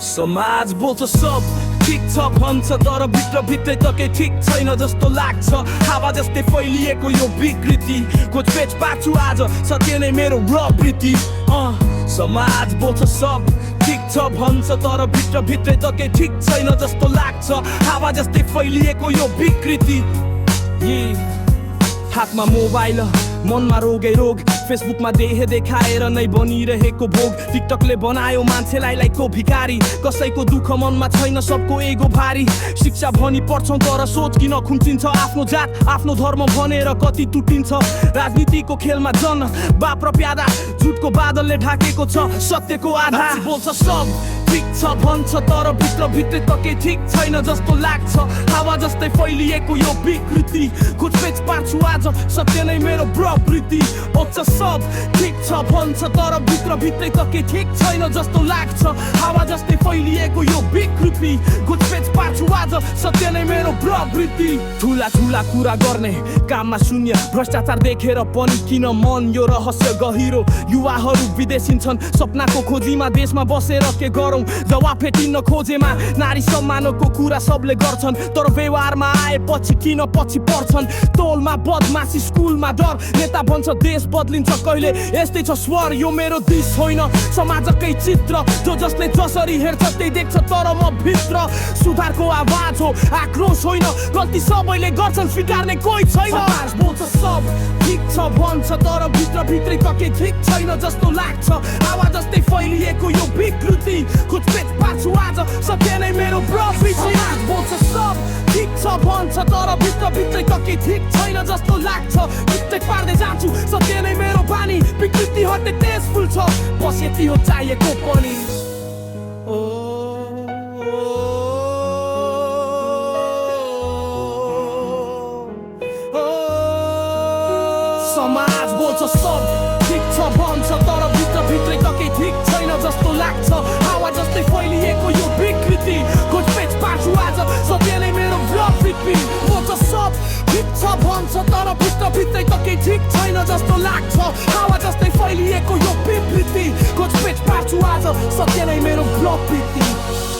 समाज बोल्छ सब ठिक छ भन्छ तर भित्रभित्रै त केही ठिक छैन जस्तो लाग्छ हावा जस्तै फैलिएको यो विकृति खोजपेच पार्छु आज सत्य नै मेरो प्रवृत्ति समाज बोल्छ सब ठिक छ भन्छ तर भित्रभित्रै त केही ठिक छैन जस्तो लाग्छ हावा जस्तै फैलिएको यो विकृति हातमा मोबाइल मनमा रोगै रोग फेसबुकमा देह देखाएर नै बनिरहेको भोग टिकटकले बनायो मान्छेलाई लाइकको भिखारी कसैको दुःख मनमा छैन सबको एगो भारी शिक्षा भनी पढ्छौँ तर सोच किन खुम्चिन्छ आफ्नो जात आफ्नो धर्म भनेर कति टुटिन्छ राजनीतिको खेलमा जन बाप र प्यादा झुटको बादलले ढाकेको छ सत्यको आधार बोल्छ सब ठिक छ भन्छ तर भित्रभित्रै त केही ठिक छैन जस्तो लाग्छ हावा जस्तै फैलिएको यो विकृति खोजपेच पार्छु आज सत्य नै मेरो प्रवृत्ति बोल्छ सब ठिक छ भन्छ तर भित्रभित्रै त केही ठिक छैन जस्तो लाग्छ हावा जस्तै फैलिएको यो विकृति खोजपेच पार्छु आज सत्य नै मेरो प्रवृत्ति ठुला ठुला कुरा गर्ने काममा शून्य भ्रष्टाचार देखेर पनि किन मन यो रहस्य गहिरो युवाहरू विदेशिन्छन् सपनाको खोजीमा देशमा बसेर के गरौँ जवाफ भेटिन्न खोजेमा नारी सम्मानको कुरा सबले गर्छन् तर व्यवहारमा आएपछि किन पछि पर्छन् टोलमा बदमासी स्कुलमा डर नेता भन्छ देश बदलिन्छ कहिले यस्तै छ स्वर यो मेरो दिस होइन समाजकै चित्र जो जसले जसरी हेर्छ त्यही देख्छ तर म भित्र सुधारको आवाज हो आक्रोश होइन गल्ती सबैले गर्छन् स्वीकार्ने कोही छैन बोल्छ सब ठिक छ भन्छ तर भित्रभित्रै त केही ठिक छैन जस्तो लाग्छ हावा जस्तै फैलिएको यो विकृति खोजपेच पार्छु आज सत्य नै मेरो प्रवृत्ति बोल्छ सब ठिक छ भन्छ तर भित्रभित्रै त केही ठिक छैन जस्तो लाग्छ भित्रै पार्दै जान्छु सत्य नै मेरो बानी विकृति हट्ने तेज फुल्छ बस यति हो चाहिएको पनि समाज बोल्छ सब ठिक छ भन्छ तर भित्रभित्रै त केही ठिक छैन जस्तो लाग्छ हावा जस्तै फैलिएको यो विकृति खोजपेच पार्छु आज सत्य नै मेरो प्रवृत्ति बोल्छ सब ठिक छ भन्छ तर भित्रभित्रै त केही ठिक छैन जस्तो लाग्छ हावा जस्तै फैलिएको यो विकृति खोजपेच पार्छु आज सत्य नै मेरो प्रवृत्ति